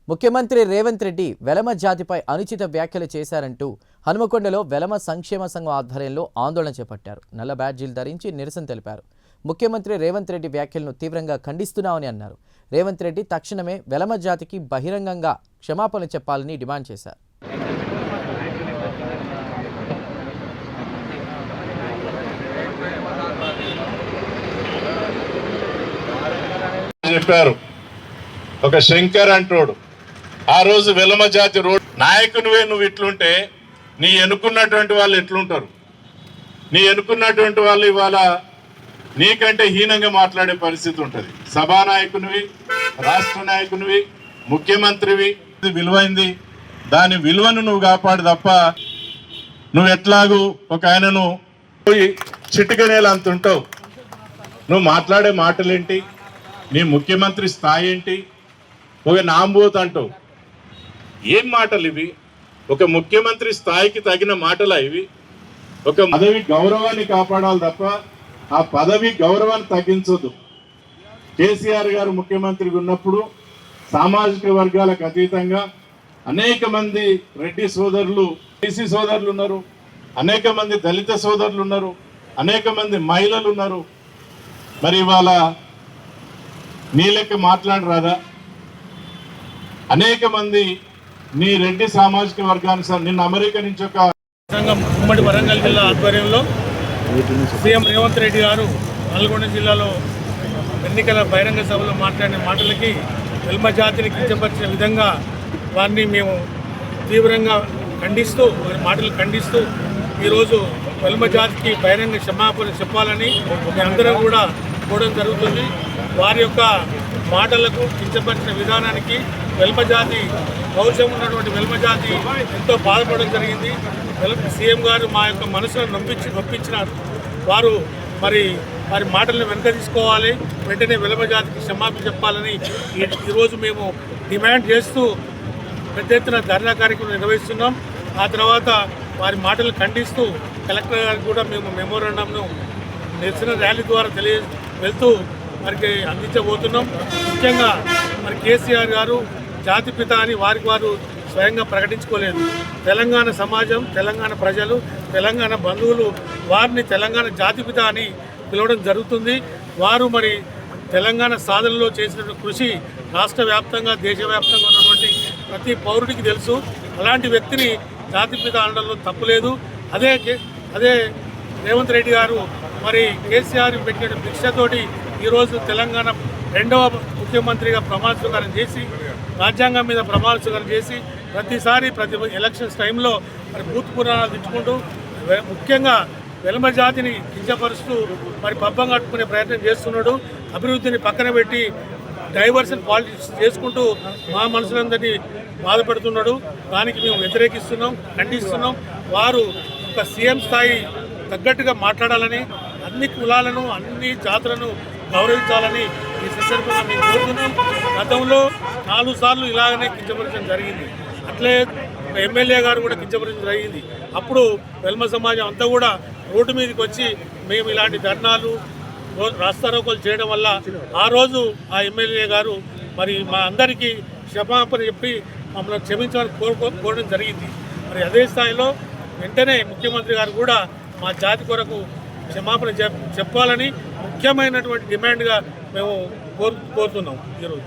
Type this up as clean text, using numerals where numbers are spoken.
ముఖ్యమంత్రి రేవంత్ రెడ్డి వెలమ జాతిపై అనుచిత వ్యాఖ్యలు చేశారంటూ హనుమకొండలో వెలమ సంక్షేమ సంఘం ఆధ్వర్యంలో ఆందోళన చేపట్టారు. నల్ల బ్యాడ్జీలు ధరించి నిరసన తెలిపారు. ముఖ్యమంత్రి రేవంత్ రెడ్డి వ్యాఖ్యలను తీవ్రంగా ఖండిస్తున్నామని అన్నారు. రేవంత్ రెడ్డి తక్షణమే వెలమ జాతికి బహిరంగంగా క్షమాపణ చెప్పాలని డిమాండ్ చేశారు. చెప్పారు ఒక శంకర్ అంటోడు ఆ రోజు వెలమ జాతి రోడ్ నాయకునివే నువ్వు ఇట్లుంటే నీ ఎన్నుకున్నటువంటి వాళ్ళు ఎట్లుంటారు? నీ ఎన్నుకున్నటువంటి వాళ్ళు ఇవాళ నీకంటే హీనంగా మాట్లాడే పరిస్థితి ఉంటుంది. సభానాయకునివి, రాష్ట్ర నాయకునివి, ముఖ్యమంత్రివి, విలువైంది. దాని విలువను నువ్వు కాపాడు తప్ప నువ్వు ఎట్లాగూ ఒక ఆయనను పోయి చిటికనేలు అంత ఉంటావు. నువ్వు మాట్లాడే మాటలేంటి? నీ ముఖ్యమంత్రి స్థాయి ఏంటి? ఒక నాంబోత్ అంటావు. ఏం మాటలు ఇవి? ఒక ముఖ్యమంత్రి స్థాయికి తగిన మాటలా ఇవి? ఒక పదవి గౌరవాన్ని కాపాడాలి తప్ప ఆ పదవి గౌరవాన్ని తగ్గించొద్దు. కేసీఆర్ గారు ముఖ్యమంత్రిగా ఉన్నప్పుడు సామాజిక వర్గాలకు అతీతంగా అనేక మంది రెడ్డి సోదరులు, బీసీ సోదరులు ఉన్నారు, అనేక మంది దళిత సోదరులు ఉన్నారు, అనేక మంది మహిళలు ఉన్నారు. మరి ఇవాళ నీ లెక్క మాట్లాడరాదా? అనేక మంది నీ రెడ్డి సామాజిక వర్గానికి నిన్న అమెరికా నుంచి ఒక సంఘం ఉమ్మడి వరంగల్ జిల్లా ఆధ్వర్యంలో సీఎం రేవంత్ రెడ్డి గారు నల్గొండ జిల్లాలో ఎన్నికల బహిరంగ సభలో మాట్లాడిన మాటలకి వెల్మ జాతిని కించపరిచిన విధంగా వారిని మేము తీవ్రంగా ఖండిస్తూ, వారి మాటలు ఖండిస్తూ ఈరోజు వెల్మ జాతికి బహిరంగ క్షమాపణ చెప్పాలని మేమందరం కూడా కోరడం జరుగుతుంది. వారి యొక్క మాటలకు కించపరిచిన విధానానికి వెల్మ జాతి పౌరుషం ఉన్నటువంటి వెల్మ జాతి ఎంతో బాధపడడం జరిగింది. సీఎం గారు మా యొక్క మనసును నొప్పించినారు. వారు వారి మాటలను వెనక తీసుకోవాలి, వెంటనే వెల్మ జాతికి క్షమాపణ చెప్పాలని ఈరోజు మేము డిమాండ్ చేస్తూ పెద్ద ఎత్తున ధర్నా కార్యక్రమం నిర్వహిస్తున్నాం. ఆ తర్వాత వారి మాటలు ఖండిస్తూ కలెక్టర్ గారికి కూడా మేము మెమోరాండంను నిరసన ర్యాలీ ద్వారా వెళ్తూ వారికి అందించబోతున్నాం. ముఖ్యంగా కేసీఆర్ గారు జాతిపిత అని వారు స్వయంగా ప్రకటించుకోలేదు. తెలంగాణ సమాజం, తెలంగాణ ప్రజలు, తెలంగాణ బంధువులు వారిని తెలంగాణ జాతిపిత అని పిలవడం జరుగుతుంది. వారు తెలంగాణ సాధనలో చేసిన కృషి రాష్ట్ర వ్యాప్తంగా, దేశవ్యాప్తంగా ఉన్నటువంటి ప్రతి పౌరుడికి తెలుసు. అలాంటి వ్యక్తిని జాతిపిత అనడంలో తప్పులేదు. అదే రేవంత్ రెడ్డి గారు కేసీఆర్ పెట్టిన భిక్షతోటి ఈరోజు తెలంగాణ రెండవ ముఖ్యమంత్రిగా ప్రమాణ స్వీకారం చేసి, రాజ్యాంగం మీద ప్రమాణ స్వీకారం చేసి ప్రతి ఎలక్షన్స్ టైంలో బూత్ పురాణాలు తెచ్చుకుంటూ ముఖ్యంగా వెల్మ జాతిని కించపరుస్తూ పబ్బం కట్టుకునే ప్రయత్నం చేస్తున్నాడు. అభివృద్ధిని పక్కన పెట్టి డైవర్షన్ పాలిటిక్స్ చేసుకుంటూ మా మనసులందరినీ బాధపడుతున్నాడు. దానికి మేము వ్యతిరేకిస్తున్నాం, ఖండిస్తున్నాం. వారు ఒక సీఎం స్థాయి తగ్గట్టుగా మాట్లాడాలని, అన్ని కులాలను, అన్ని జాతులను గౌరవించాలని ఈ సందర్భంగా మేము కోరుతున్నాం. గతంలో 4 సార్లు ఇలాగనే కించపరచడం జరిగింది. అట్లే ఎమ్మెల్యే గారు కూడా కించపరచడం జరిగింది. అప్పుడు వెల్మ సమాజం అంతా కూడా రోడ్డు మీదకి వచ్చి మేము ఇలాంటి ధర్నాలు, రాస్తారోకోలు చేయడం వల్ల ఆ రోజు ఆ ఎమ్మెల్యే గారు మా అందరికీ క్షమాపణ చెప్పి మమ్మల్ని క్షమించాలని కోరడం జరిగింది. అదే స్థాయిలో వెంటనే ముఖ్యమంత్రి గారు కూడా మా జాతి కొరకు క్షమాపణ చెప్పాలని ముఖ్యమైనటువంటి డిమాండ్గా మేము కోరుతున్నాం ఈరోజు.